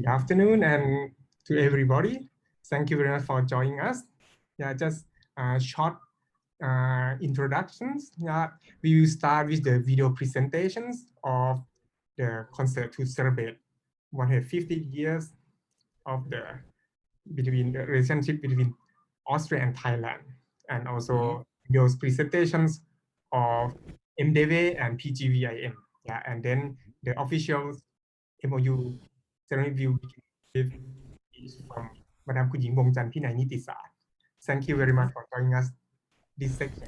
afternoon and to everybody. Thank you very much for joining us. Yeah, just short introductions. Yeah, we will start with the video presentations of the concert to celebrate 150 years of the relationship between Austria and Thailand, and also those presentations of MDW and PGVIM. Yeah, and then the official MOU ceremony will begin with from Madam Kun Ying Wongjan Pinay Nitisat. Thank you very much for joining us this section.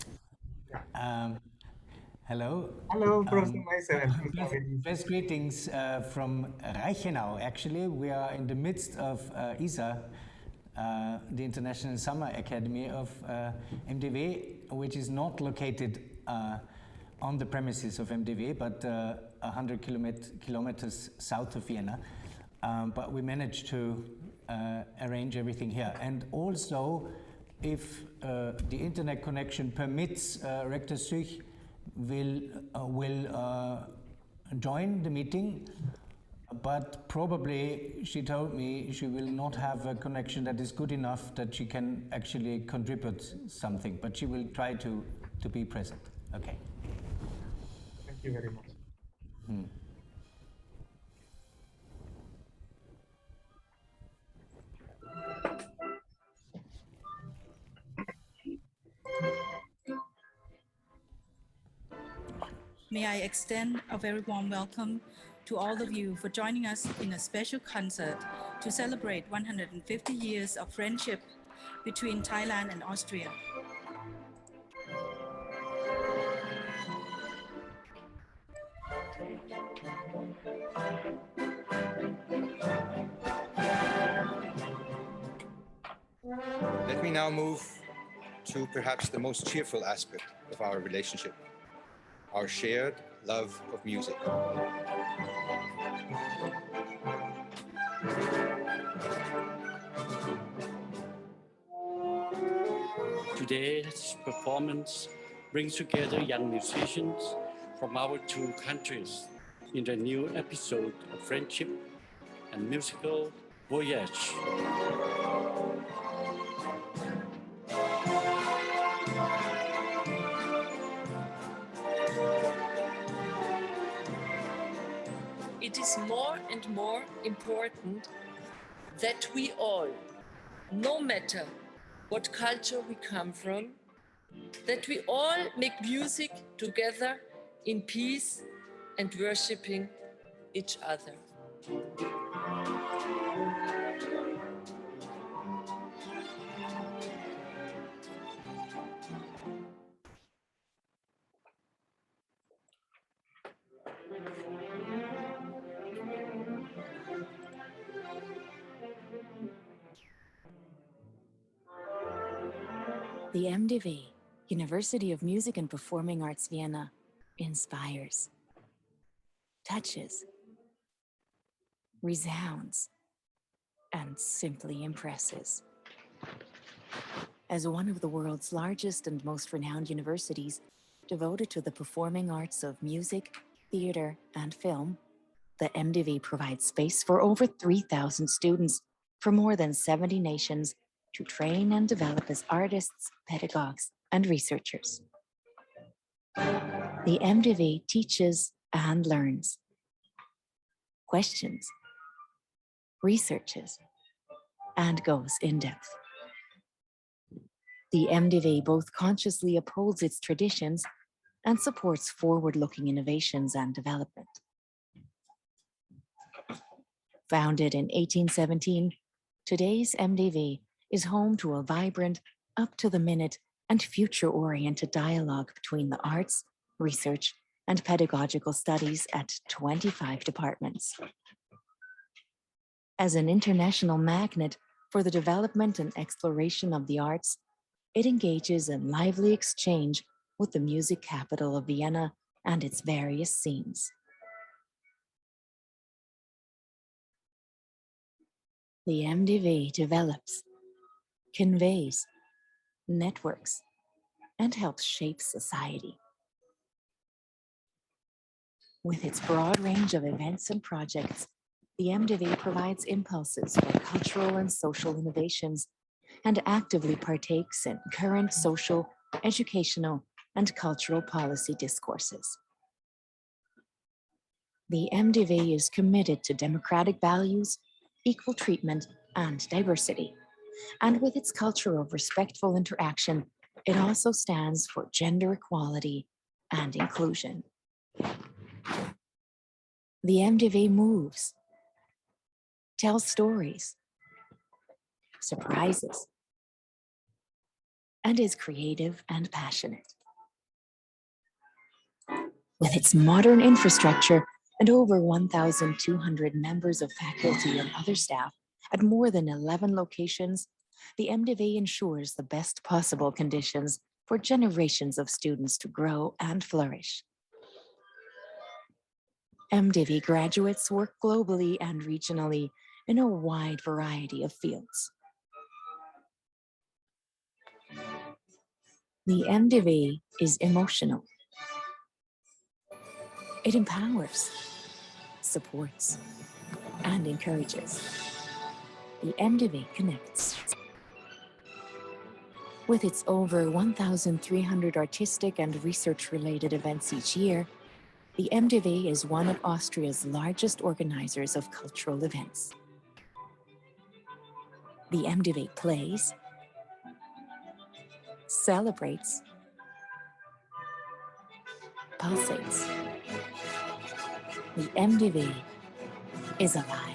Yeah. Hello. Hello, Professor Meiser and Best greetings from Reichenau. Actually, we are in the midst of ISA, the International Summer Academy of MDW, which is not located on the premises of MDW, but 100 kilometers south of Vienna. But we managed to arrange everything here. And also, if the internet connection permits, Rector Such will join the meeting, but probably she told me she will not have a connection that is good enough that she can actually contribute something, but she will try to be present. Okay. Thank you very much. May I extend a very warm welcome to all of you for joining us in a special concert to celebrate 150 years of friendship between Thailand and Austria. Let me now move to perhaps the most cheerful aspect of our relationship, our shared love of music. Today's performance brings together young musicians from our two countries in the new episode of Friendship and Musical Voyage. It is more and more important that we all, no matter what culture we come from, that we all make music together in peace and worshiping each other. The MDW, University of Music and Performing Arts Vienna, inspires, touches, resounds, and simply impresses. As one of the world's largest and most renowned universities devoted to the performing arts of music, theater, and film, the MDW provides space for over 3,000 students from more than 70 nations to train and develop as artists, pedagogues, and researchers. The MDW teaches and learns, questions, researches, and goes in depth. The MDW both consciously upholds its traditions and supports forward-looking innovations and development. Founded in 1817, today's MDW is home to a vibrant, up-to-the-minute, and future-oriented dialogue between the arts, research, and pedagogical studies at 25 departments. As an international magnet for the development and exploration of the arts, it engages in lively exchange with the music capital of Vienna and its various scenes. The MDW develops, conveys, networks, and helps shape society. With its broad range of events and projects, the MDW provides impulses for cultural and social innovations and actively partakes in current social, educational, and cultural policy discourses. The MDW is committed to democratic values, equal treatment, and diversity. And with its culture of respectful interaction, it also stands for gender equality and inclusion. The MDW moves, tells stories, surprises, and is creative and passionate. With its modern infrastructure and over 1,200 members of faculty and other staff at more than 11 locations, the MDW ensures the best possible conditions for generations of students to grow and flourish. MDW graduates work globally and regionally in a wide variety of fields. The MDW is emotional. It empowers, supports, and encourages. The MDW connects. With its over 1,300 artistic and research-related events each year, the MDW is one of Austria's largest organizers of cultural events. The MDW plays, celebrates, pulsates. The MDW is alive.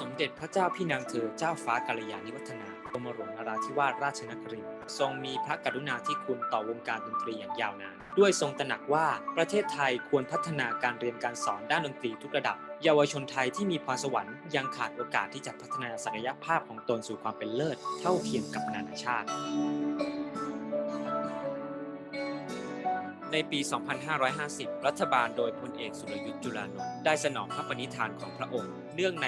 สมเด็จพระเจ้าพี่นางเธอเจ้าฟ้ากัลยาณิวัฒนากรมหลวงนราธิวาสราชนครินทร์ทรงมีพระกรุณาธิคุณต่อวงการดนตรีอย่างยาวนานด้วยทรงตระหนักว่าประเทศไทยควรพัฒนาการเรียนการสอนด้านดนตรีทุกระดับเยาวชนไทยที่มีพรสวรรค์ยังขาดโอกาสที่จะพัฒนาศักยภาพของตนสู่ความเป็นเลิศเท่าเทียมกับนานาชาติในปี 2550 รัฐบาลโดยพลเอกสุรยุทธ์จุลานนท์ได้สนองพระปณิธานของพระองค์เนื่องใน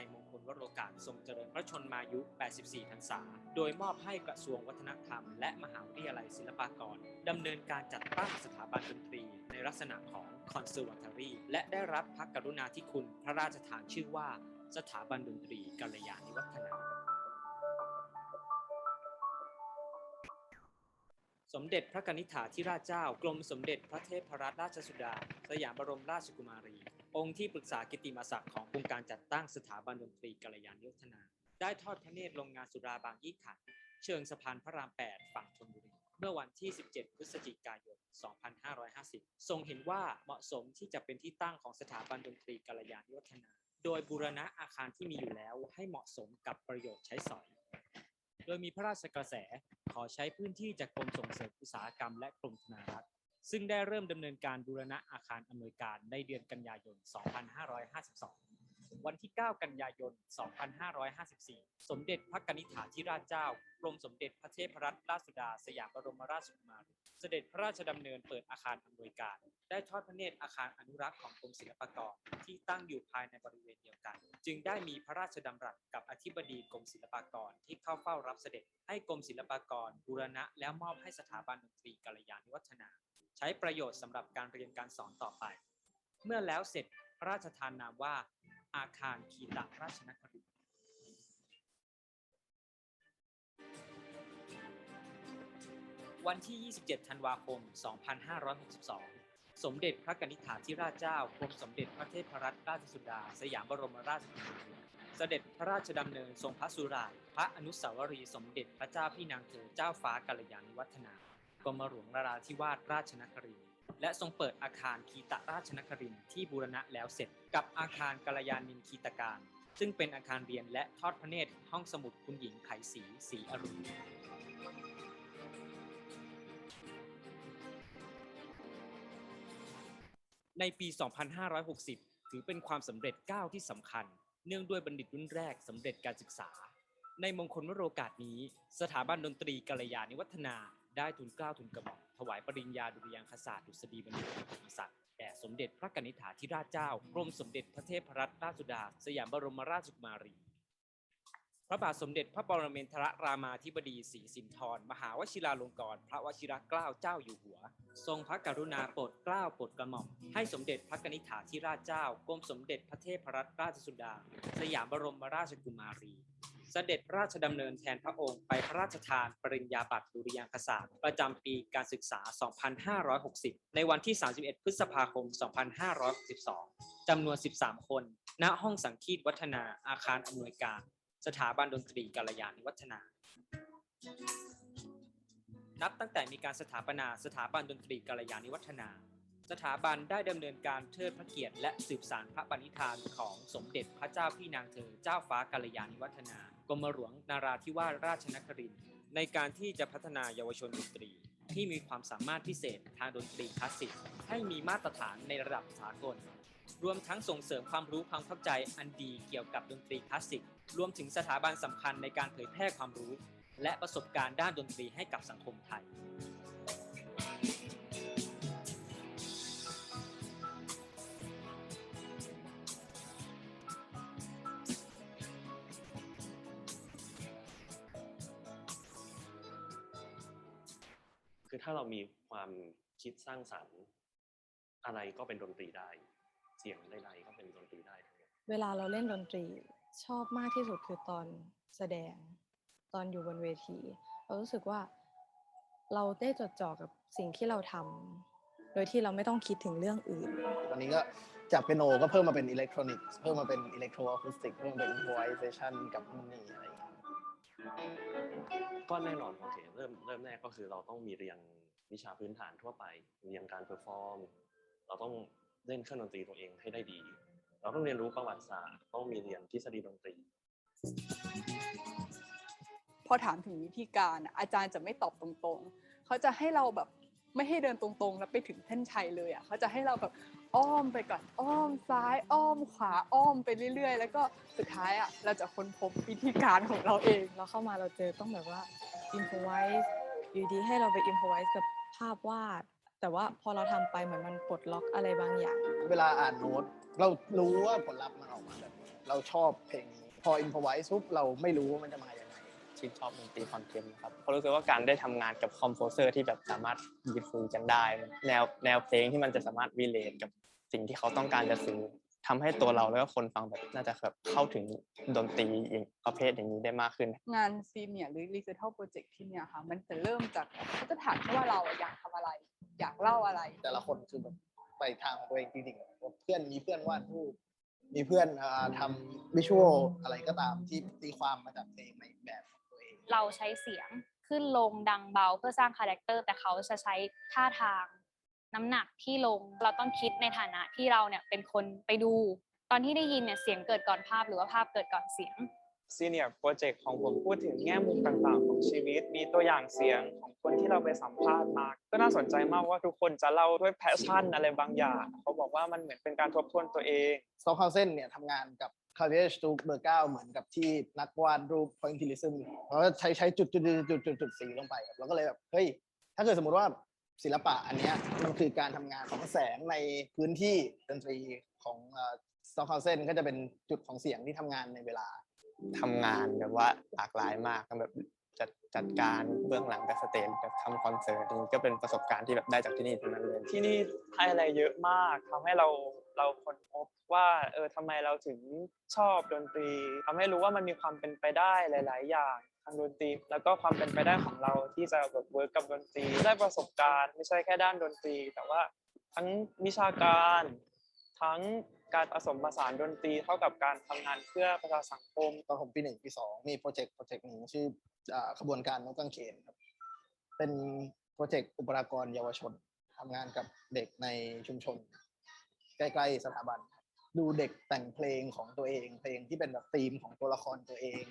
โอกาสทรงเจริญพระชนมายุ 84 พรรษา โดยมอบให้กระทรวงวัฒนธรรมและมหาวิทยาลัยศิลปากรดำเนินการจัดตั้งสถาบันดนตรีในลักษณะของ Conservatory และได้รับพระกรุณาธิคุณพระราชทานชื่อว่าสถาบันดนตรีกัลยาณิวัฒนาสมเด็จพระกนิษฐาธิราชเจ้ากรมสมเด็จพระเทพรัตนราชสุดาสยามบรมราชกุมารีองค์ที่ปรึกษากิตติมศักดิ์ของโครงการจัดตั้งสถาบันดนตรีกัลยาณิวัฒนาได้ทอดพระเนตรลงงานสุราบางยี่ขันธ์เชิงสะพานพระราม 8 ฝั่งธนบุรีเมื่อวันที่ 17 พฤศจิกายน 2550 ทรงเห็นว่าเหมาะสมที่จะเป็นที่ตั้งของสถาบันดนตรีกัลยาณิวัฒนาโดยบูรณะอาคารที่มีอยู่แล้วให้เหมาะสมกับประโยชน์ใช้สอยโดยมีพระราชกระแสขอใช้พื้นที่จากกรมส่งเสริมอุตสาหกรรมและกรมธนารักษ์ซึ่งได้เริ่มดำเนินการบูรณะอาคารอำนวยการในเดือนกันยายน 2552 วันที่ 9 กันยายน 2554 สมเด็จพระกนิษฐาธิราชเจ้ากรมสมเด็จพระเทพรัตนราชสุดาสยามบรมราชกุมารีเสด็จพระราชดำเนินเปิดอาคารอำนวยการได้ทอดพระเนตรอาคารอนุรักษ์ของกรมศิลปากรที่ตั้งอยู่ภายในบริเวณเดียวกันจึงได้มีพระราชดำรัสกับอธิบดีกรมศิลปากรที่เข้าเฝ้ารับเสด็จให้กรมศิลปากรบูรณะแล้วมอบให้สถาบันดนตรีกัลยาณิวัฒนาใช้ประโยชน์สำหรับการเรียนการสอนต่อไปเมื่อแล้วเสร็จพระราชทานนามว่าอาคารคีตราชนครินทร์วันที่ 27 ธันวาคม 2562 สมเด็จพระกนิษฐาธิราชเจ้ากรมสมเด็จพระเทพรัตนราชสุดาสยามบรมราชกุมารีเสด็จพระราชดำเนินทรงพระสุราษฎร์พระอนุสาวรีย์สมเด็จพระเจ้าพี่นางเธอเจ้าฟ้ากัลยาณิวัฒนากรมหลวงนราธิวาสราชนครินทร์และทรงเปิดอาคารคีตราชนครินทร์ที่บูรณะแล้วเสร็จกับอาคารกัลยาณินคีตการซึ่งเป็นอาคารเรียนและทอดพระเนตรห้องสมุดคุณหญิงไขศรีศรีอรุณ ในปี 2560 ถือเป็นความสำเร็จก้าวที่สำคัญเนื่องด้วยบัณฑิตรุ่นแรกสำเร็จการศึกษาในมงคลวโรกาสนี้สถาบันดนตรีกัลยาณิวัฒนาได้ทุนเกล้าทุนกระหม่อมถวายปริญญาดุริยางคศาสตร์ดุษฎีบัณฑิตกิติมศักดิ์แด่สมเด็จพระกนิษฐาธิราชเจ้ากรมสมเด็จพระเทพรัตนราชสุดาสยามบรมราชกุมารีพระบาทสมเด็จพระปรมินทรรามาธิบดีศรีสินธรมหาวชิราลงกรณ์พระวชิรเกล้าเจ้าอยู่หัวทรงพระกรุณาโปรดเกล้าโปรดกระหม่อมให้สมเด็จพระกนิษฐาธิราชเจ้ากรมสมเด็จพระเทพรัตนราชสุดาสยามบรมราชกุมารีเสด็จพระราชดำเนินแทนพระองค์ไปพระราชทานปริญญาบัตรดุริยางคศาสตร์ประจำปีการศึกษา 2560 ในวันที่ 31 พฤษภาคม 2562 จำนวน 13 คน ณ ห้องสังคีตวัฒนาอาคารอำนวยการสถาบันดนตรีกัลยาณิวัฒนา นับตั้งแต่มีการสถาปนาสถาบันดนตรีกัลยาณิวัฒนาสถาบันได้ดำเนินการเทิดพระเกียรติและสืบสานพระปณิธานของสมเด็จพระเจ้าพี่นางเธอเจ้าฟ้ากัลยาณิวัฒนากรมหลวงนาราธิวาสราชนครินทร์ในการที่จะพัฒนาเยาวชนดนตรีที่มีความสามารถพิเศษทางดนตรีคลาสสิกให้มีมาตรฐานในระดับสากลรวมทั้งส่งเสริมความรู้ความเข้าใจอันดีเกี่ยวกับดนตรีคลาสสิกรวมถึงสถาบันสำคัญในการเผยแพร่ความรู้และประสบการณ์ด้านดนตรีให้กับสังคมไทยคือถ้าเรามีความคิดสร้างสรรค์อะไรก็เป็นดนตรีได้เสียงใดๆก็เป็นดนตรีได้ทั้งหมดเวลาเราเล่นดนตรีชอบมากที่สุดคือตอนแสดงตอนอยู่บนเวทีเรารู้สึกว่าเราได้จดจ่อกับสิ่งที่เราทำโดยที่เราไม่ต้องคิดถึงเรื่องอื่นตอนนี้ก็จากเปียโนก็เพิ่มมาเป็นอิเล็กทรอนิกส์เพิ่มมาเป็นอิเล็กโทรอะคูสติกเพิ่มมาเป็นอิมโพรไวเซชันกับนู่นนี่อะไรอย่างเงี้ยก็แน่นอนโอเคเริ่มแรกก็คือเราต้องมีเรียนวิชาพื้นฐานทั่วไปเรียนการเพอร์ฟอร์มเราต้องเล่นเครื่องดนตรีตัวเองให้ได้ดีเราต้องเรียนรู้ประวัติศาสตร์ต้องมีเรียนทฤษฎีดนตรีพอถามถึงวิธีการอาจารย์จะไม่ตอบตรงๆเขาจะให้เราแบบไม่ให้เดินตรงๆแล้วไปถึงเส้นชัยเลยเขาจะให้เราแบบอ้อมไปก่อนอ้อมซ้ายอ้อมขวาอ้อมไปเรื่อยๆแล้วก็สุดท้ายเราจะค้นพบวิธีการของเราเองเราเข้ามาเราเจอต้องแบบว่าอิมโพรไวส์อยู่ดีให้เราไปอิมโพรไวส์กับภาพวาดแต่ว่าพอเราทำไปเหมือนมันปลดล็อกอะไรบางอย่างเวลาอ่านโน้ตเรารู้ว่าผลลัพธ์มันออกมาแบบเราชอบเพลงนี้พออิมโพรไวส์ปุ๊บเราไม่รู้ว่ามันจะมาอย่างไรชื่นชอบดนตรีคอนเทมป์ครับเพราะรู้สึกว่าการได้ทำงานกับคอมโพเซอร์ที่แบบสามารถยืดฟูกันได้แนวเพลงที่มันจะสามารถรีเลทกับสิ่งที่เขาต้องการจะสื่อทำให้ตัวเราแล้วก็คนฟังแบบน่าจะแบบเข้าถึงดนตรีประเภทอย่างนี้ได้มากขึ้นงานซีเนียร์หรือ Recital Project ที่เนี่ยค่ะมันจะเริ่มจากเขาจะถามแค่ว่าเราอยากทำอะไรอยากเล่าอะไรแต่ละคนคือแบบไปทางตัวเองจริงๆเพื่อนมีเพื่อนวาดรูปมีเพื่อนทำวิชวลอะไรก็ตามที่ตีความมาจากเพลงในแบบของตัวเองเราใช้เสียงขึ้นลงดังเบาเพื่อสร้างคาแรคเตอร์แต่เขาจะใช้ท่าทางน้ำหนักที่ลงเราต้องคิดในฐานะที่เราเนี่ยเป็นคนไปดูตอนที่ได้ยินเนี่ยเสียงเกิดก่อนภาพหรือว่าภาพเกิดก่อนเสียง Senior Project ของผมพูดถึงแง่มุมต่างๆของชีวิตมีตัวอย่างเสียงของคนที่เราไปสัมภาษณ์มาก็น่าสนใจมากว่าทุกคนจะเล่าด้วยแพชชั่นอะไรบางอย่างเขาบอกว่ามันเหมือนเป็นการทบทวนตัวเองสต็อกเฮาเซนเนี่ยทำงานกับคาเวชตูเบอร์เก้าเหมือนกับที่นักวาดรูป Pointillism เขาใช้จุดสีลงไปแล้วก็เลยแบบเฮ้ยถ้าเกิดสมมติว่าศิลปะอันนี้มันคือการทำงานของแสงในพื้นที่ดนตรีของสต็อกเฮาเซนก็จะเป็นจุดของเสียงที่ทำงานในเวลาทำงานแบบว่าหลากหลายมากแบบจัดการเบื้องหลังแบ็คสเตจแบบทำคอนเสิร์ตนี่ก็เป็นประสบการณ์ที่แบบได้จากที่นี่ทั้งนั้นเลยที่นี่ให้อะไรเยอะมากทำให้เราค้นพบว่าทำไมเราถึงชอบดนตรีทำให้รู้ว่ามันมีความเป็นไปได้หลายๆอย่างทางดนตรีแล้วก็ความเป็นไปได้ของเราที่จะแบบเวิร์กกับดนตรีได้ประสบการณ์ไม่ใช่แค่ด้านดนตรีแต่ว่าทั้งวิชาการทั้งการผสมผสานดนตรีเท่ากับการทำงานเพื่อประชาสังคมตอนผมปี1ปี2มีโปรเจกต์หนึ่งชื่อขบวนการนกกางเขนครับเป็นโปรเจกต์อุปรากรเยาวชนทำงานกับเด็กในชุมชนใกล้ๆสถาบันดูเด็กแต่งเพลงของตัวเองเพลงที่เป็นแบบธีมของตัวละครตัวเอง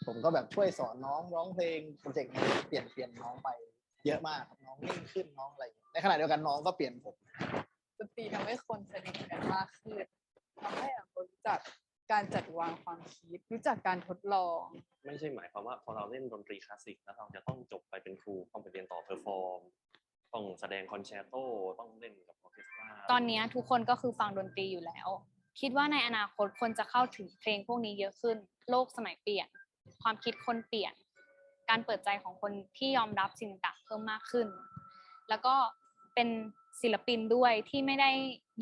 ผมก็แบบช่วยสอนน้องร้องเพลงโปรเจกต์นี้เปลี่ยนน้องไปเยอะมากน้องนิ่งขึ้นน้องอะไรในขณะเดียวกันน้องก็เปลี่ยนผมดนต ตรีทำให้คนสนิทกันมากขึ้นทำให้เรารู้จักการจัดวางความคิดรู้จักการทดลองไม่ใช่หมายความว่าพอเราเล่นดนตรีคลาสสิกแล้วเราจะต้องจบไปเป็นครูต้องไปเรียนต่อเพอร์ฟอร์มต้องแสดงคอนแชร์โตต้องเล่นกับออร์เคสตราตอนนี้ทุกคนก็คือฟังดนตรีอยู่แล้วคิดว่าในอนาคตคนจะเข้าถึงเพลงพวกนี้เยอะขึ้นโลกสมัยเปลี่ยนความคิดคนเปลี่ยนการเปิดใจของคนที่ยอมรับสิ่งต่างเพิ่มมากขึ้นแล้วก็เป็นศิลปินด้วยที่ไม่ได้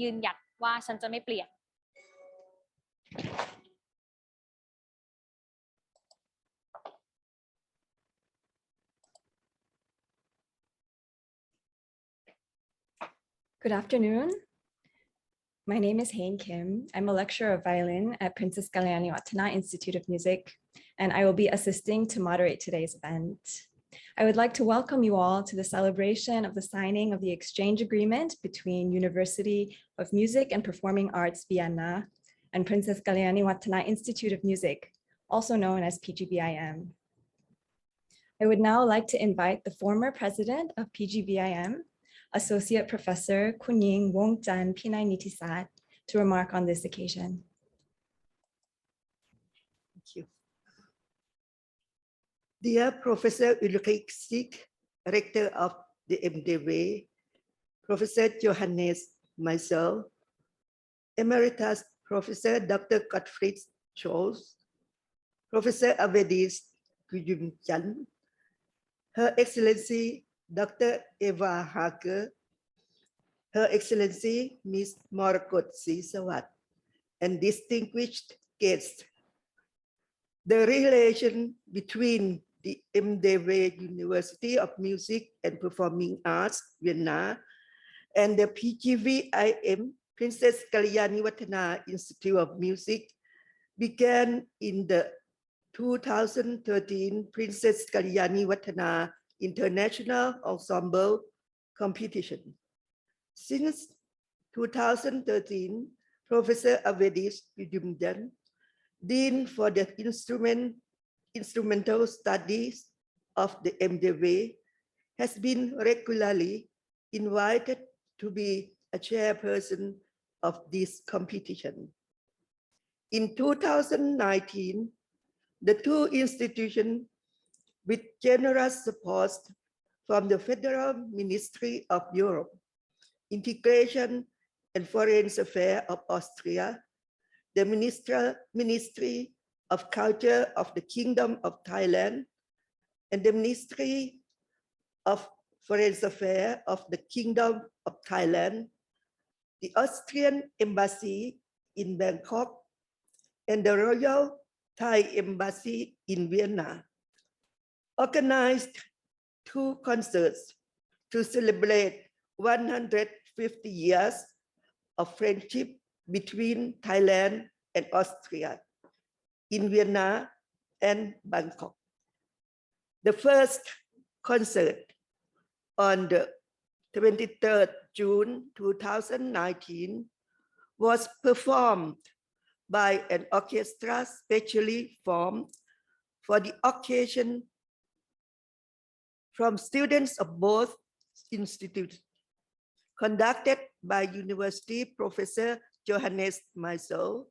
ยืนหยัดว่าฉันจะไม่เปลี่ยนGood afternoon. My name is Hain Kim. I'm a lecturer of violin at Princess Galyani Vadhana Institute of Music, and I will be assisting to moderate today's event. I would like to welcome you all to the celebration of the signing of the exchange agreement between University of Music and Performing Arts Vienna and Princess Galyani Vadhana Institute of Music, also known as PGVIM. I would now like to invite the former president of PGVIM, Associate Professor Kunying Wongjan Pinay Nitisat, to remark on this occasion. Thank you. Dear Professor Ulrich Sieg, Rector of the MDW, Professor Johannes Meisel, Emeritus Professor Dr. Gottfried Scholz, Professor Avedis Kujumchan, Her Excellency Dr. Eva Hager, Her Excellency Ms. Morkot Sisawat, and distinguished guests. The relation between the MDW University of Music and Performing Arts, Vienna, and the PGVIM, Princess Galyani Vadhana Institute of Music, began in the 2013 Princess Galyani Vadhana International Ensemble Competition. Since 2013, Professor Avedis Kujumjan, Dean for the Instrumental Studies of the MDW, has been regularly invited to be a chairperson of this competition. In 2019, the two institutions, with generous support from the Federal Ministry of Europe, Integration and Foreign Affairs of Austria, the Ministry of Culture of the Kingdom of Thailand, and the Ministry of Foreign Affairs of the Kingdom of Thailand, the Austrian Embassy in Bangkok, and the Royal Thai Embassy in Vienna, organized two concerts to celebrate 150 years of friendship between Thailand and Austria in Vienna and Bangkok. The first concert on the 23rd June 2019 was performed by an orchestra specially formed for the occasion from students of both institutes, conducted by University Professor Johannes Meisel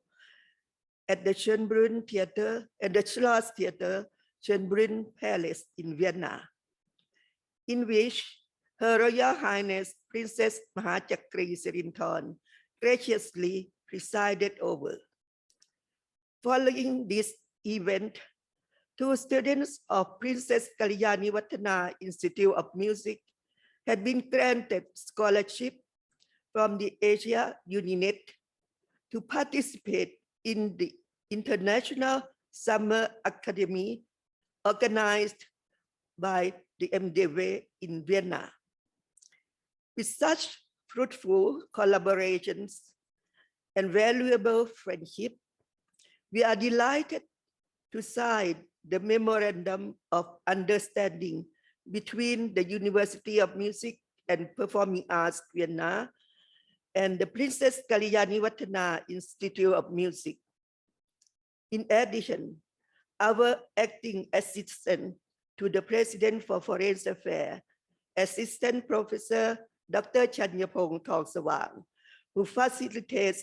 at the Schönbrunn Theater and the Schloss Theater, Schönbrunn Palace in Vienna, in which Her Royal Highness Princess Mahachakri Sirinthorn graciously presided over. Following this event, two students of Princess Galyani Vadhana Institute of Music had been granted scholarship from the Asia Uninet to participate in the International Summer Academy organized by the MDW in Vienna. With such fruitful collaborations and valuable friendship, we are delighted to sign the Memorandum of Understanding between the University of Music and Performing Arts Vienna and the Princess Galyani Vadhana Institute of Music. In addition, our acting assistant to the President for Foreign Affairs, Assistant Professor Dr. Chanyapong Thong Sawang, who facilitates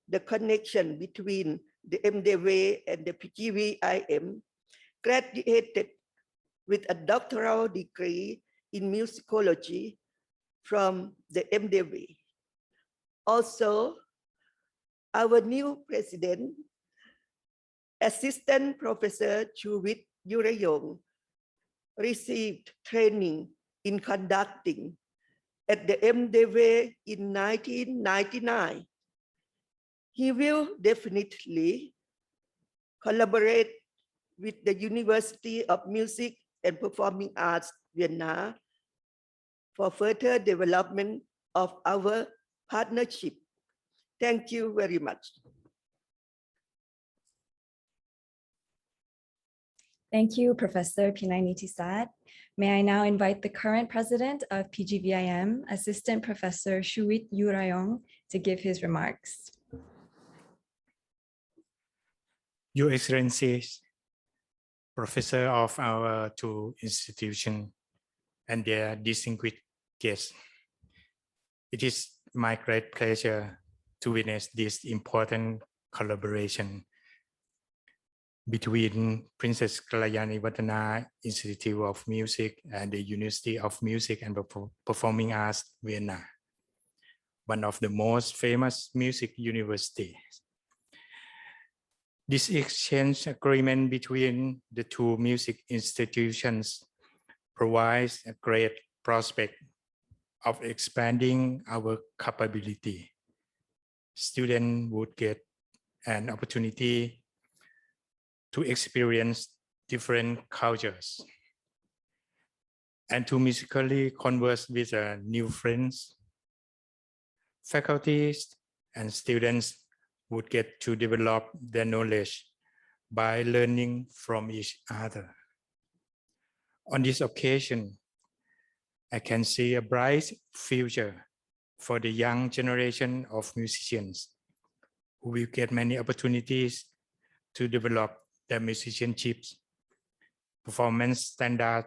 the connection between the MDW and the PGVIM, graduated with a doctoral degree in musicology from the MDW. Also, our new president, Assistant Professor Chuwit Yurayong, received training in conducting at the MDW in 1999. He will definitely collaborate with the University of Music and Performing Arts, Vienna, for further development of our partnership. Thank you very much. Thank you, Professor Pinay Nitisat. May I now invite the current president of PGVIM, Assistant Professor Chuwit Yurayong, to give his remarks. Your Excellencies, Professor of our two institutions, and their distinguished guests. It is my great pleasure to witness this important collaboration between Princess Galyani Vadhana Institute of Music and the University of Music and Performing Arts, Vienna, one of the most famous music universities. This exchange agreement between the two music institutions provides a great prospect of expanding our capability. Students would get an opportunity to experience different cultures and to musically converse with new friends. Faculties and students would get to develop their knowledge by learning from each other. On this occasion, I can see a bright future for the young generation of musicians who will get many opportunities to develop their musicianships, performance standard,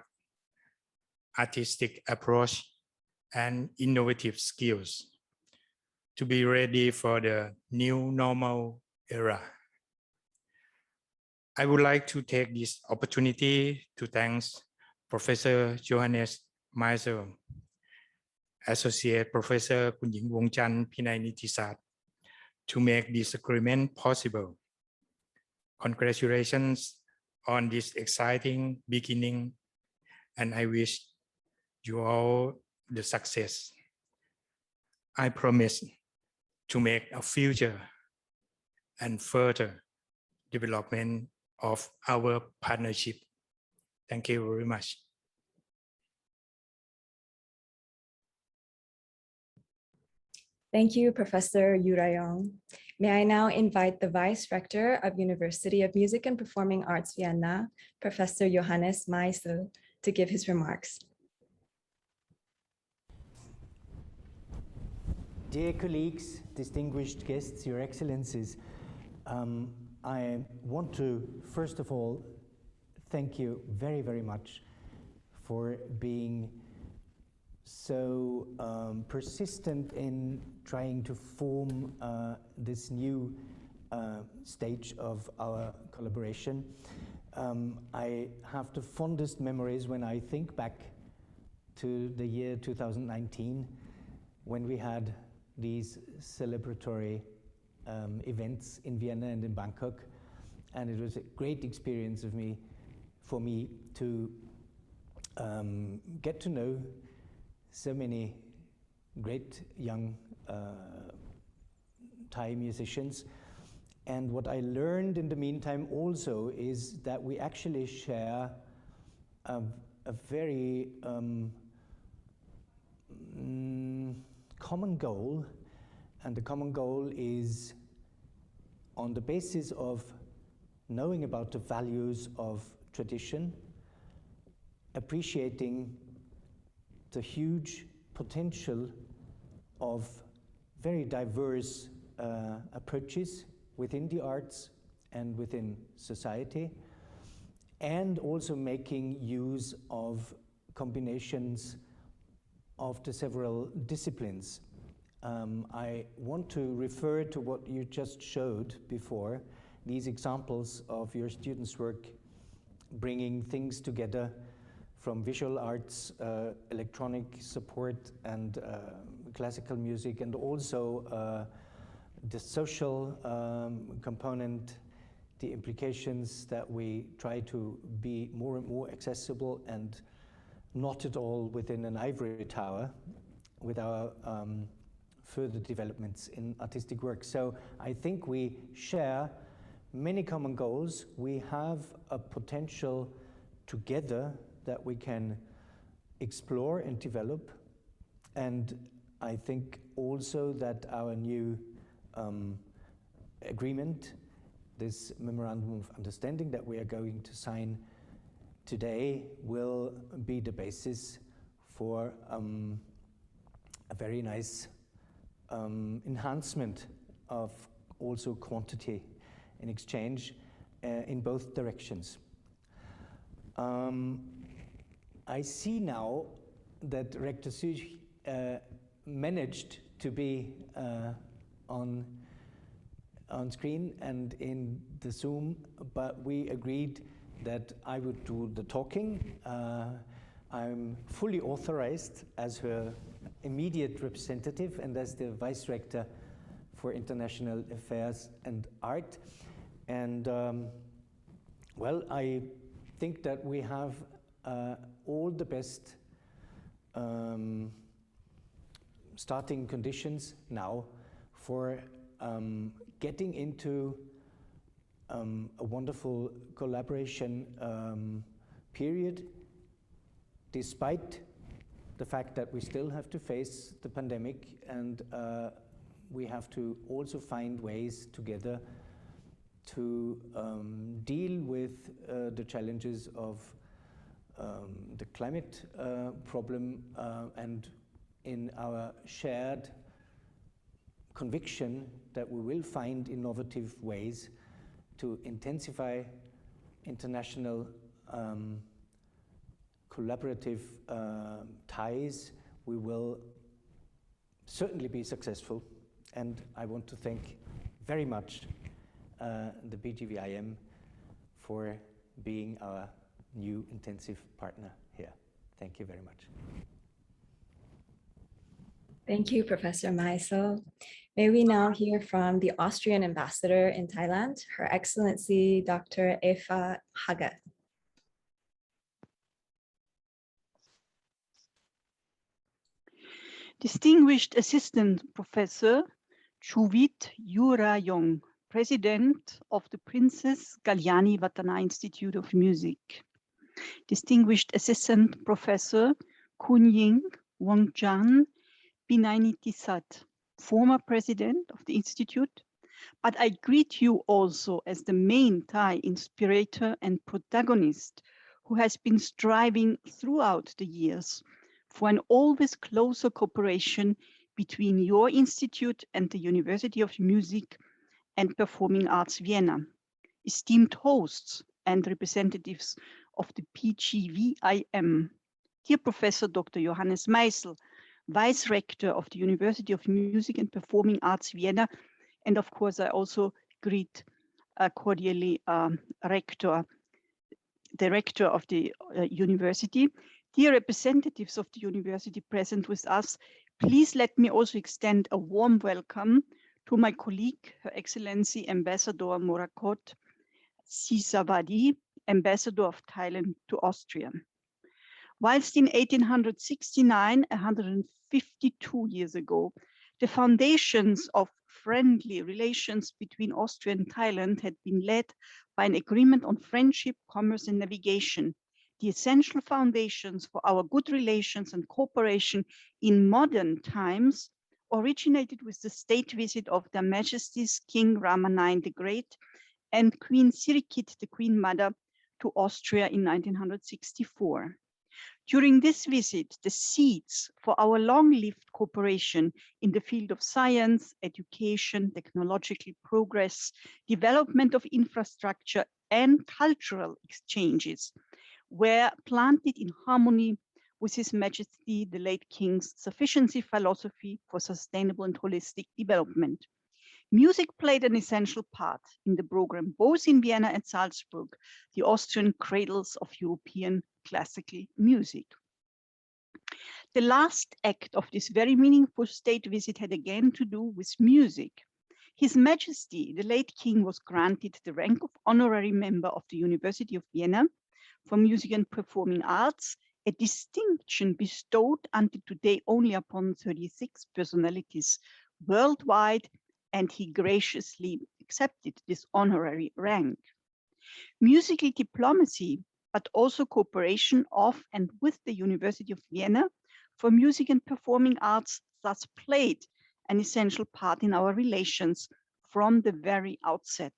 artistic approach, and innovative skills to be ready for the new normal era. I would like to take this opportunity to thank Professor Johannes Meiser, Associate Professor Kun Hing Wongchan Pinay Nitisat, to make this agreement possible. Congratulations on this exciting beginning, and I wish you all the success. I promise to make a future and further development of our partnership. Thank you very much. Thank you, Professor Yurayong. May I now invite the Vice Rector of University of Music and Performing Arts, Vienna, Professor Johannes Meiser, to give his remarks. Dear colleagues, distinguished guests, Your Excellencies, I want to, first of all, thank you very, very much for being so persistent in trying to form this new stage of our collaboration. I have the fondest memories when I think back to the year 2019, when we had these celebratory events in Vienna and in Bangkok, and it was a great experience for me to get to know so many great young Thai musicians. And what I learned in the meantime also is that we actually share a very common goal, and the common goal is on the basis of knowing about the values of tradition, appreciating the huge potential of very diverse approaches within the arts and within society, and also making use of combinations of the several disciplines I want to refer to what you just showed before, these examples of your students' work bringing things together from visual arts, electronic support, and classical music, and also the social component, the implications that we try to be more and more accessible and not at all within an ivory tower with our further developments in artistic work. So I think we share many common goals. We have a potential together that we can explore and develop. And I think also that our new agreement, this memorandum of understanding that we are going to sign today, will be the basis for a very nice enhancement of also quantity in exchange in both directions. I see now that Rector Suj managed to be on screen and in the Zoom, but we agreed that I would do the talking. I'm fully authorized as her immediate representative and as the Vice Rector for International Affairs and Art. And well, I think that we have all the best starting conditions now for getting into a wonderful collaboration period, despite the fact that we still have to face the pandemic, and we have to also find ways together to deal with the challenges of the climate problem, and in our shared conviction that we will find innovative ways to intensify international collaborative ties, we will certainly be successful. And I want to thank very much the PGVIM for being our new intensive partner here. Thank you very much. Thank you, Professor Meisel. May we now hear from the Austrian ambassador in Thailand, Her Excellency Dr. Eva Haga. Distinguished Assistant Professor Chuvit Yurayong, President of the Princess Galyani Vadhana Institute of Music. Distinguished Assistant Professor Kunying Wongjan Binainitisat, former President of the Institute, but I greet you also as the main Thai inspirator and protagonist who has been striving throughout the years for an always closer cooperation between your institute and the University of Music and Performing Arts Vienna, esteemed hosts and representatives of the PGVIM, dear Professor Dr. Johannes Meisel, Vice Rector of the University of Music and Performing Arts Vienna, and of course I also greet cordially the Rector of the University. Dear representatives of the University present with us, please let me also extend a warm welcome to my colleague, Her Excellency Ambassador Morakot Sisawadi, Ambassador of Thailand to Austria. Whilst in 1869, 152 years ago, the foundations of friendly relations between Austria and Thailand had been led by an agreement on friendship, commerce, and navigation, the essential foundations for our good relations and cooperation in modern times originated with the state visit of Their Majesties King Rama IX the Great and Queen Sirikit, the Queen Mother, to Austria in 1964. During this visit, the seeds for our long-lived cooperation in the field of science, education, technological progress, development of infrastructure, and cultural exchanges were planted in harmony with His Majesty the late King's sufficiency philosophy for sustainable and holistic development. Music played an essential part in the program, both in Vienna and Salzburg, the Austrian cradles of European classical music. The last act of this very meaningful state visit had again to do with music. His Majesty, the late King, was granted the rank of honorary member of the University of Vienna for Music and Performing Arts, a distinction bestowed until today only upon 36 personalities worldwide, and he graciously accepted this honorary rank. Musical diplomacy, but also cooperation of and with the University of Vienna for Music and Performing Arts thus played an essential part in our relations from the very outset.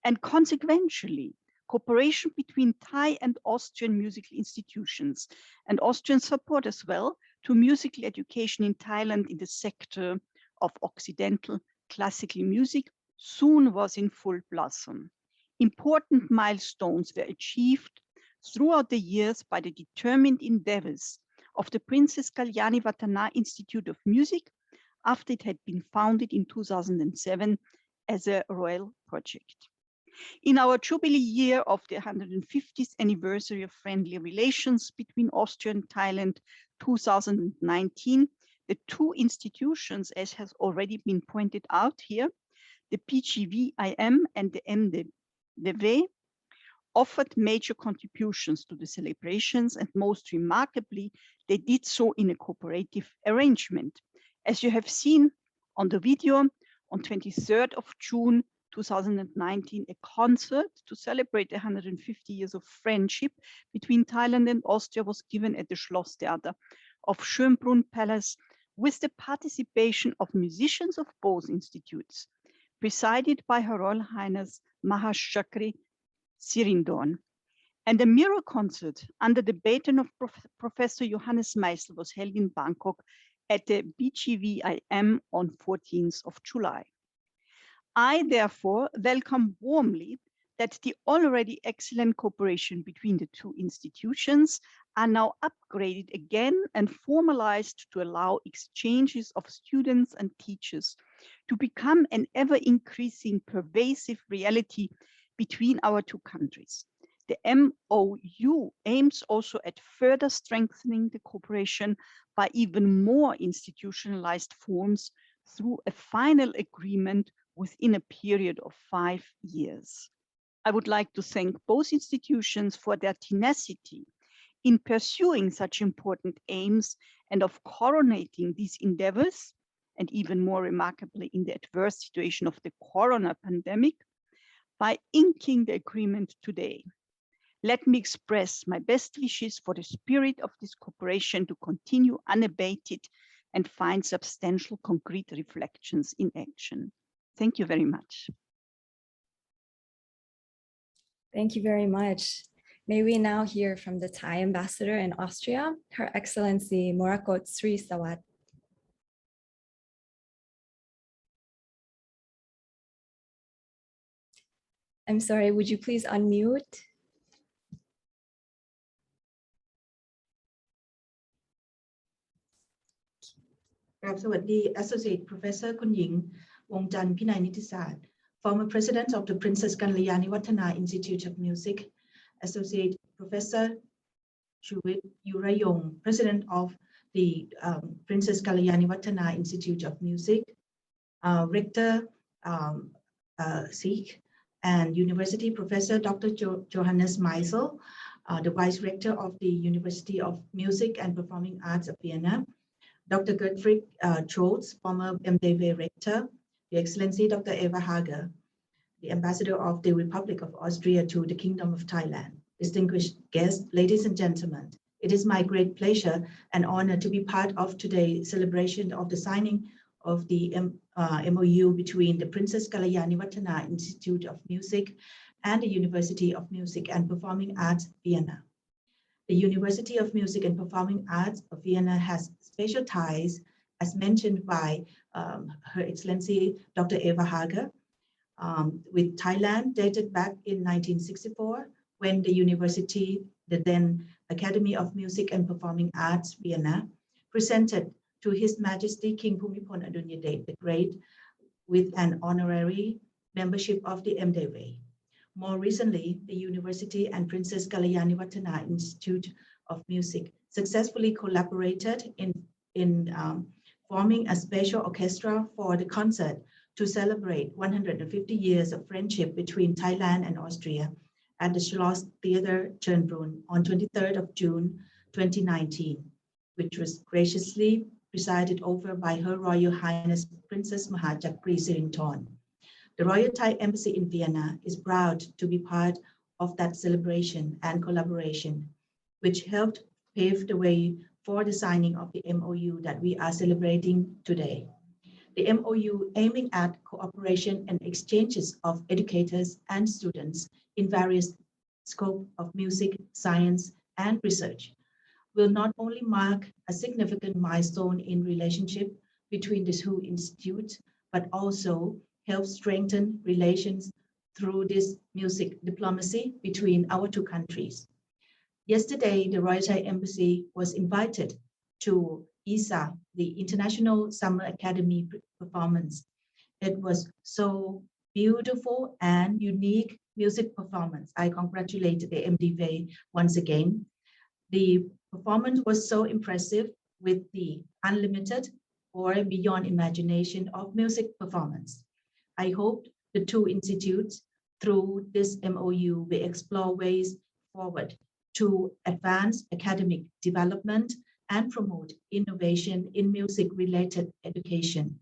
And consequentially, cooperation between Thai and Austrian musical institutions and Austrian support as well to musical education in Thailand in the sector of Occidental classical music soon was in full blossom. Important milestones were achieved throughout the years by the determined endeavors of the Princess Galyani Vadhana Institute of Music after it had been founded in 2007 as a royal project. In our Jubilee year of the 150th anniversary of friendly relations between Austria and Thailand 2019, the two institutions, as has already been pointed out here, the PGVIM and the MDW, offered major contributions to the celebrations, and most remarkably, they did so in a cooperative arrangement. As you have seen on the video, on 23rd of June 2019, a concert to celebrate 150 years of friendship between Thailand and Austria was given at the Schlosstheater of Schönbrunn Palace with the participation of musicians of both institutes, presided by Her Royal Highness Mahashakri Sirindorn. And a mirror concert under the baton of Professor Johannes Meisel was held in Bangkok at the PGVIM on 14th of July. I therefore welcome warmly that the already excellent cooperation between the two institutions are now upgraded again and formalized to allow exchanges of students and teachers to become an ever-increasing pervasive reality between our two countries. The MOU aims also at further strengthening the cooperation by even more institutionalized forms through a final agreement within a period of 5 years. I would like to thank both institutions for their tenacity in pursuing such important aims and of coronating these endeavors, and even more remarkably in the adverse situation of the corona pandemic, by inking the agreement today. Let me express my best wishes for the spirit of this cooperation to continue unabated and find substantial concrete reflections in action. Thank you very much. Thank you very much. May we now hear from the Thai ambassador in Austria, Her Excellency Morakot Sri Sawat. I'm sorry, would you please unmute? Associate Professor Kun Ying Wongjan Pinay Nitisat, former President of the Princess Galyani Vadhana Institute of Music, Associate Professor Chuwit Yurayong, President of the Princess Galyani Vadhana Institute of Music, Rector Sikh, and University Professor Dr. Johannes Meisel, the Vice Rector of the University of Music and Performing Arts of Vienna, Dr. Gertfried Trotz, former MDW Rector, Your Excellency Dr. Eva Hager, the Ambassador of the Republic of Austria to the Kingdom of Thailand, distinguished guests, ladies and gentlemen, it is my great pleasure and honor to be part of today's celebration of the signing of the MOU between the Princess Galyani Vadhana Institute of Music and the University of Music and Performing Arts, Vienna. The University of Music and Performing Arts of Vienna has special ties, as mentioned by Her Excellency Dr. Eva Hager, with Thailand, dated back in 1964, when the university the then Academy of Music and Performing Arts, Vienna, presented to His Majesty King Bhumibol Adulyadej the Great with an honorary membership of the MDW. More recently, the University and Princess Galyani Vadhana Institute of Music successfully collaborated in forming a special orchestra for the concert to celebrate 150 years of friendship between Thailand and Austria at the Schloss Theater Schönbrunn on 23rd of June 2019, which was graciously presided over by Her Royal Highness Princess Mahachakri Sirinthorn. The Royal Thai Embassy in Vienna is proud to be part of that celebration and collaboration, which helped pave the way for the signing of the MOU that we are celebrating today. The MOU aiming at cooperation and exchanges of educators and students in various scopes of music, science, and research will not only mark a significant milestone in relationship between the two institutes, but also help strengthen relations through this music diplomacy between our two countries. Yesterday, the Royal Thai Embassy was invited to ISA, the International Summer Academy performance. It was so beautiful and unique music performance. I congratulate the MDW once again. The performance was so impressive with the unlimited or beyond imagination of music performance. I hope the two institutes, through this MOU, will explore ways forward to advance academic development and promote innovation in music-related education.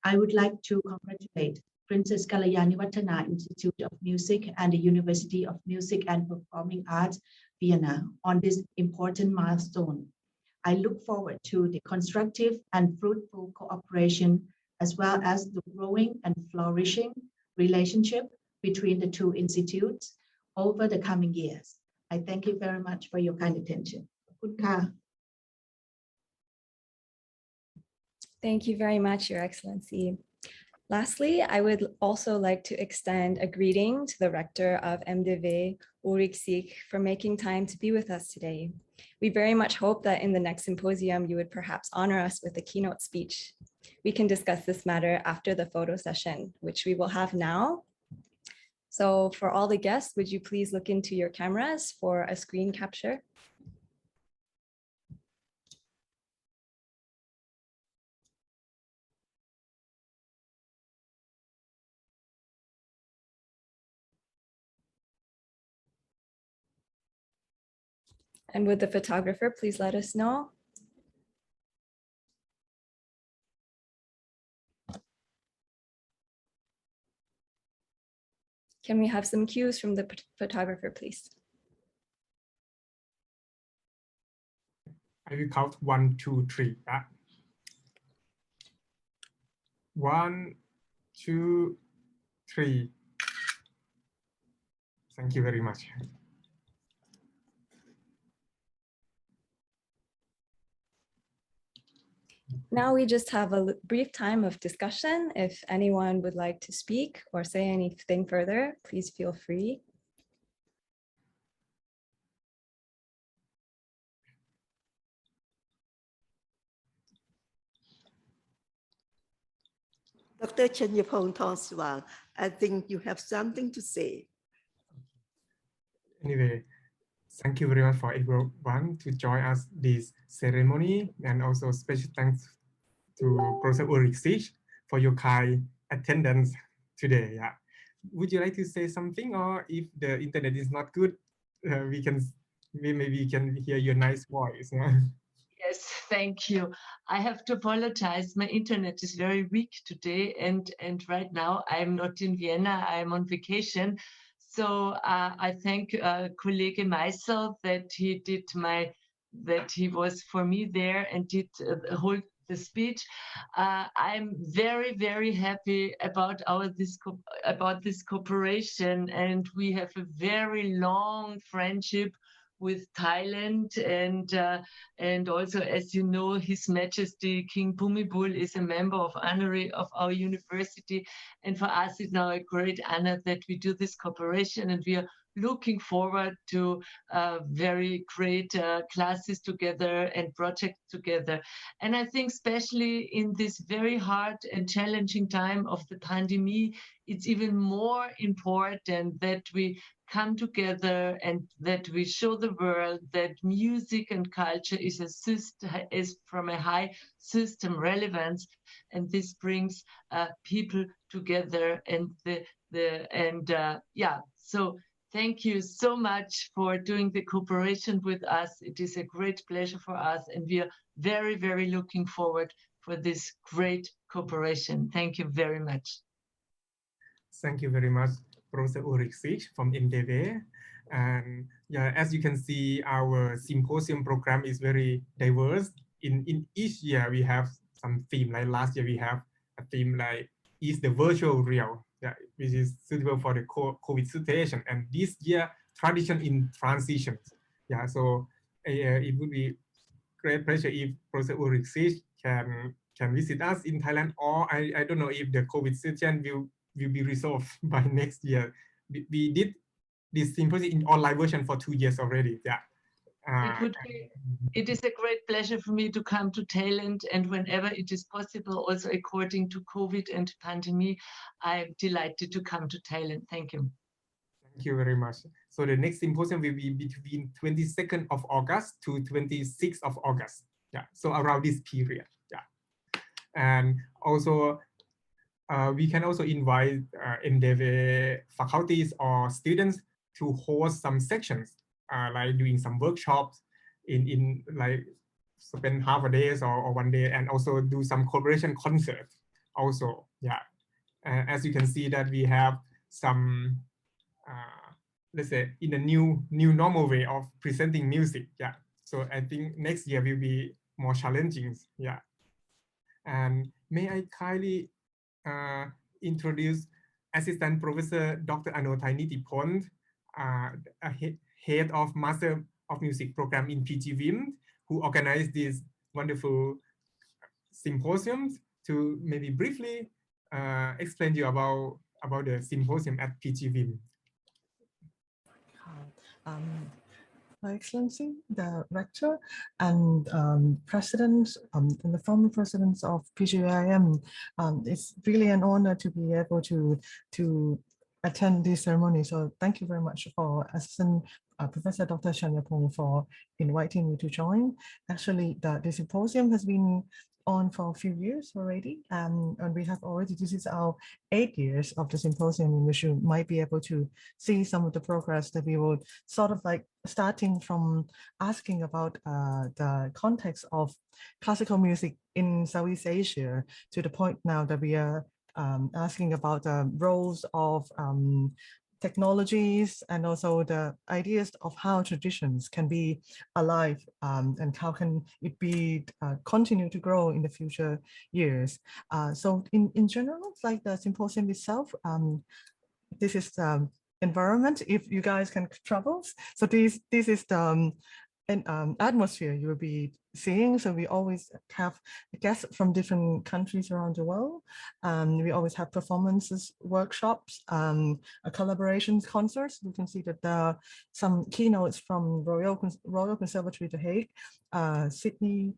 I would like to congratulate Princess Galyani Vadhana Institute of Music and the University of Music and Performing Arts, Vienna, on this important milestone. I look forward to the constructive and fruitful cooperation, as well as the growing and flourishing relationship between the two institutes over the coming years. I thank you very much for your kind attention. Thank you very much, Your Excellency. Lastly, I would also like to extend a greeting to the Rector of MDW, Ulrich Sieg, for making time to be with us today. We very much hope that in the next symposium, you would perhaps honor us with a keynote speech. We can discuss this matter after the photo session, which we will have now. So for all the guests, would you please look into your cameras for a screen capture? And would the photographer please let us know? Can we have some cues from the photographer, please? I will count 1, 2, 3. 1, 2, 3. Thank you very much. Now we just have a brief time of discussion. If anyone would like to speak or say anything further, please feel free. Dr. Chanyapong Thongsuang, I think you have something to say. Anyway, thank you very much for everyone to join us this ceremony, and also special thanks to Professor Ulrich Sieg for your kind attendance today. Yeah. Would you like to say something, or if the internet is not good, we maybe can hear your nice voice? Yeah? Yes, thank you. I have to apologize. My internet is very weak today, and right now I'm not in Vienna. I'm on vacation. So I thank colleague Meisel that he was for me there and did hold the speech. I'm very, very happy about this cooperation, and we have a very long friendship with Thailand, and also, as you know, His Majesty King Bhumibol is a member of honorary of our university, and for us it's now a great honor that we do this cooperation, and we are looking forward to very great classes together and projects together. And I think especially in this very hard and challenging time of the pandemic, it's even more important that we come together and that we show the world that music and culture is a system, is from a high system relevance, and this brings people together. And so thank you so much for doing the cooperation with us. It is a great pleasure for us, and we are very, very looking forward for this great cooperation. Thank you very much. Thank you very much, Professor Ulrich Sich from MDW. And yeah, as you can see, our symposium program is very diverse. In each year, we have some theme. Like last year, we have a theme like "Is the virtual real?" Yeah, which is suitable for the COVID situation. And this year, tradition in transition. Yeah, so it would be great pleasure if Professor Ulrich Sich can visit us in Thailand, or I don't know if the COVID situation will be resolved by next year. We did this symposium in online version for 2 years already. Yeah. It is a great pleasure for me to come to Thailand, and whenever it is possible, also according to COVID and pandemic, I'm delighted to come to Thailand. Thank you. Thank you very much. So the next symposium will be between 22nd of August to 26th of August. Yeah, so around this period. Yeah, and also we can also invite MDW faculties or students to host some sections, like doing some workshops in like spend half a day or 1 day, and also do some collaboration concerts also. Yeah, as you can see that we have some let's say in a new normal way of presenting music. Yeah, so I think next year will be more challenging. Yeah, and may I kindly introduce Assistant Professor Dr. Anothai Nitipon, Head of Master of Music Program in PGVIM, who organized these wonderful symposiums, to maybe briefly explain to you about the symposium at PGVIM. Your Excellency, the Rector and Presidents and the former Presidents of PGVIM, it's really an honor to be able to attend this ceremony. So thank you very much for Assistant Professor Dr. Chanyapong for inviting me to join. Actually, the symposium has been on for a few years already, and we have already, this is our 8 years of the symposium, in which you might be able to see some of the progress that we would sort of like starting from asking about the context of classical music in Southeast Asia, to the point now that we are asking about the roles of technologies, and also the ideas of how traditions can be alive, and how can it be continue to grow in the future years. So in general, like the symposium itself, this is the environment, if you guys can travel. So this is the atmosphere you will be seeing. So we always have guests from different countries around the world. We always have performances, workshops, collaborations, concerts. You can see that there are some keynotes from Royal Conservatory The Hague, Sydney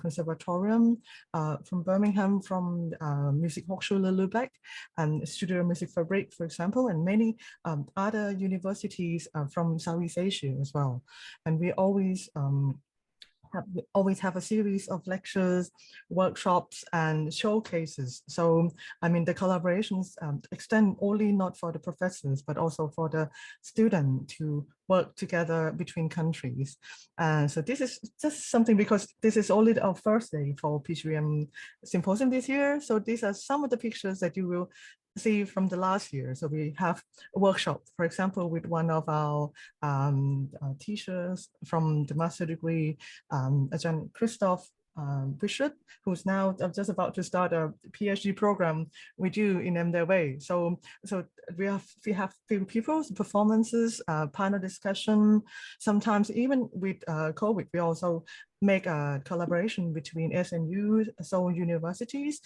Conservatorium, from Birmingham, from Musik Hochschule Lübeck, and Studio Music Fabrik, for example, and many other universities from Southeast Asia as well. And we always have a series of lectures, workshops, and showcases. So, I mean, the collaborations extend only not for the professors, but also for the student to work together between countries. So this is just something, because this is only our first day for PGVIM Symposium this year. So these are some of the pictures that you will see from the last year. So we have a workshop, for example, with one of our teachers from the master degree, Ajahn Christoph Bishop, who's now just about to start a PhD program with you in MDW. So we have few people's performances, panel discussion. Sometimes even with COVID, we also make a collaboration between SNU, Seoul universities,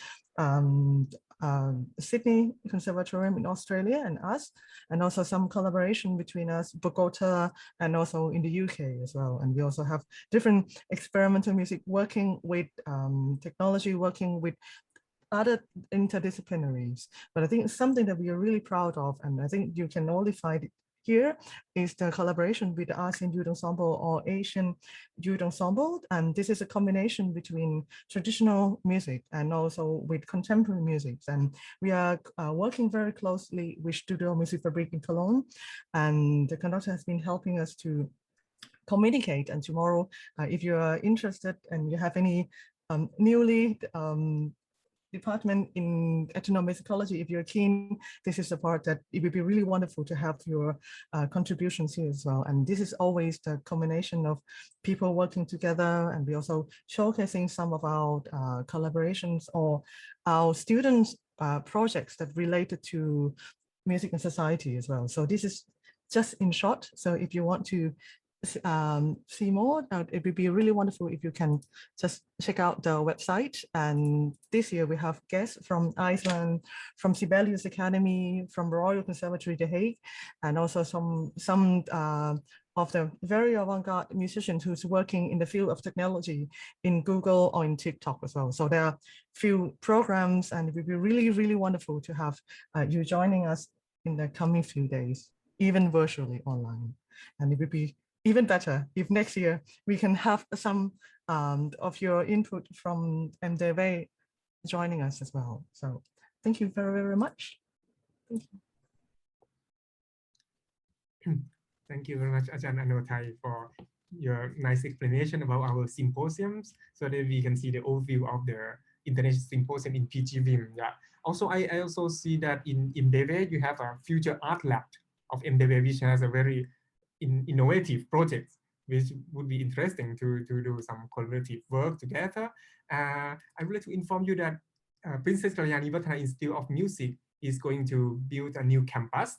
Sydney Conservatorium in Australia and us, and also some collaboration between us, Bogota, and also in the UK as well. And we also have different experimental music working with technology, working with other interdisciplinaries. But I think it's something that we are really proud of, and I think you can only find it here, is the collaboration with the ASEAN Youth Ensemble or Asian Youth Ensemble. And this is a combination between traditional music and also with contemporary music. And we are working very closely with Studio Music Fabric in Cologne. And the conductor has been helping us to communicate. And tomorrow, if you are interested and you have any newly department in ethnomusicology, if you're keen, this is the part that it would be really wonderful to have your contributions here as well. And this is always the combination of people working together, and we also showcasing some of our collaborations or our students' projects that related to music and society as well. So this is just in short. So if you want to see more, it would be really wonderful if you can just check out the website. And this year we have guests from Iceland, from Sibelius Academy, from Royal Conservatory The Hague, and also some of the very avant-garde musicians who's working in the field of technology in Google or in TikTok as well. So there are few programs, and it would be really, really wonderful to have you joining us in the coming few days, even virtually online. And it would be even better if next year we can have some of your input from MDW joining us as well. So thank you very, very much. Thank you. Thank you very much, Ajahn Anotai, for your nice explanation about our symposiums, so that we can see the overview of the International Symposium in PGVIM. Yeah. Also, I also see that in MDW you have a future art lab of MDW, which has a very innovative projects, which would be interesting to do some collaborative work together. I would like to inform you that Princess Galyani Vadhana Institute of Music is going to build a new campus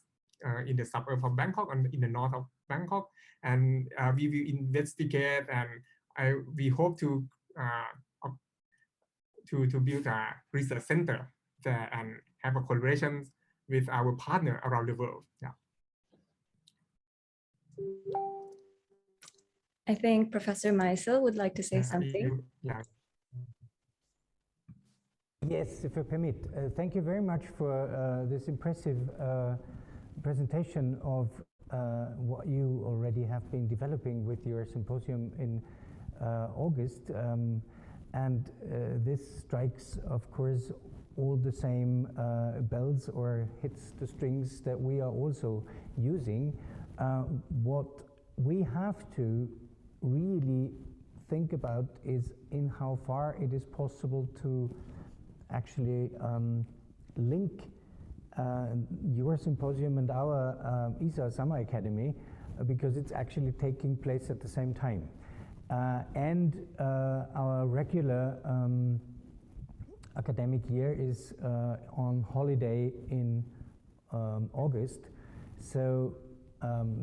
in the suburb of Bangkok, and in the north of Bangkok, and we will investigate, and we hope to build a research center there and have a collaboration with our partner around the world. Yeah. I think Professor Meisel would like to say something. Yeah. Yes, if I permit. Thank you very much for this impressive presentation of what you already have been developing with your symposium in August. And this strikes, of course, all the same bells or hits the strings that we are also using. What we have to really think about is in how far it is possible to actually link your symposium and our ISA Summer Academy, because it's actually taking place at the same time. And our regular academic year is on holiday in August. So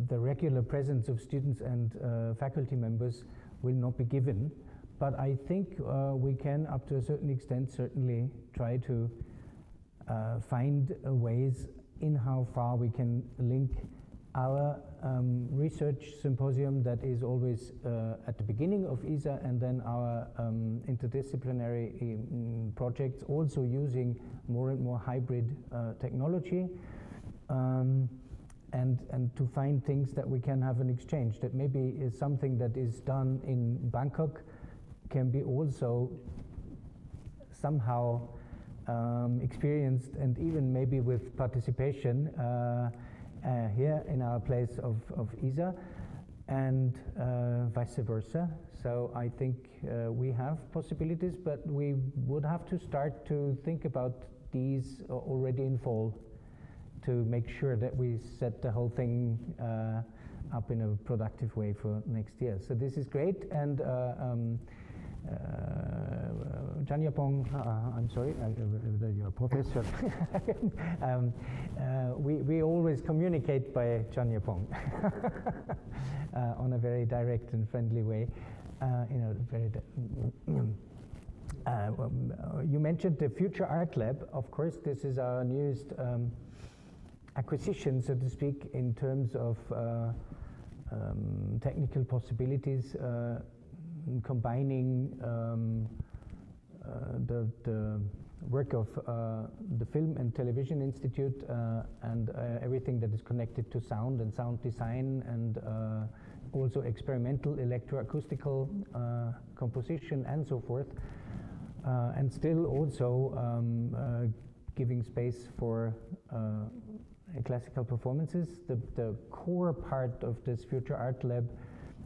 the regular presence of students and faculty members will not be given, but I think we can, up to a certain extent, certainly try to find ways in how far we can link our research symposium that is always at the beginning of ISA, and then our interdisciplinary projects, also using more and more hybrid technology. And to find things that we can have an exchange, that maybe is something that is done in Bangkok can be also somehow experienced, and even maybe with participation here in our place of ISA, and vice versa. So I think we have possibilities, but we would have to start to think about these already in fall, to make sure that we set the whole thing up in a productive way for next year. So this is great. And Chanyapong, I'm sorry, you're a professor. We always communicate by Chanyapong on a very direct and friendly way. You mentioned the Future Art Lab. Of course, this is our newest acquisition, so to speak, in terms of technical possibilities, combining the work of the Film and Television Institute and everything that is connected to sound and sound design, and also experimental electroacoustical composition and so forth, and still also giving space for classical performances. The core part of this Future Art Lab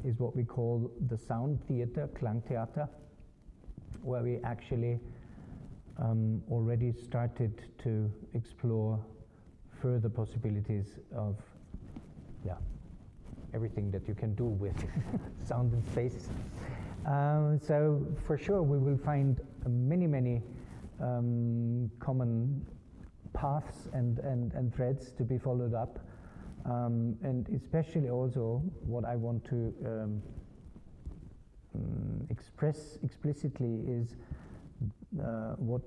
is what we call the sound theater, Klangtheater, where we actually already started to explore further possibilities of everything that you can do with sound and space. So for sure we will find many common paths and threads to be followed up, and especially also what I want to express explicitly is what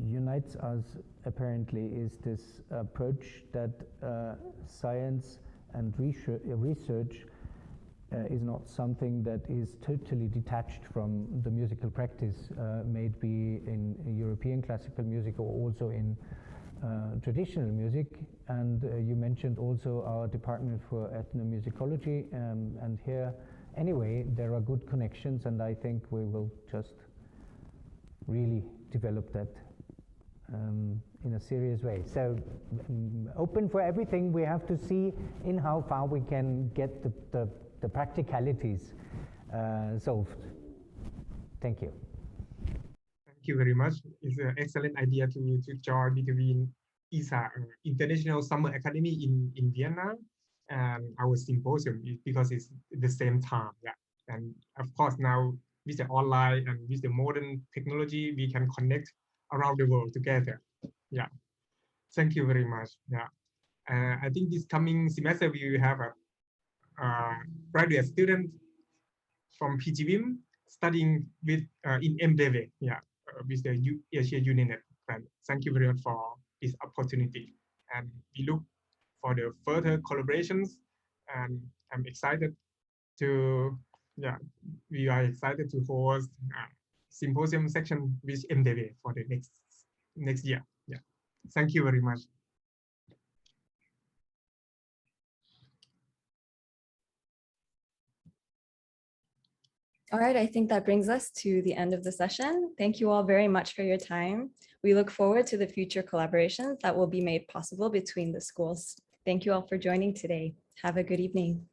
unites us apparently is this approach that science and research is not something that is totally detached from the musical practice, may it be in European classical music or also in traditional music. And you mentioned also our department for ethnomusicology, and here anyway there are good connections, and I think we will just really develop that in a serious way. So open for everything. We have to see in how far we can get the practicalities solved. Thank you. Thank you very much. It's an excellent idea to join between ISA, International Summer Academy in Vienna, and our symposium, because it's the same time. Yeah. And of course now with the online and with the modern technology, we can connect around the world together. Yeah. Thank you very much. Yeah. I think this coming semester we will have a graduate student from PGVIM studying with in MDW, with the Asia Uninet plan. Thank you very much for this opportunity, and we look for the further collaborations. And I'm excited to, we are excited to host symposium section with MDW for the next year. Yeah, thank you very much. All right, I think that brings us to the end of the session. Thank you all very much for your time. We look forward to the future collaborations that will be made possible between the schools. Thank you all for joining today. Have a good evening.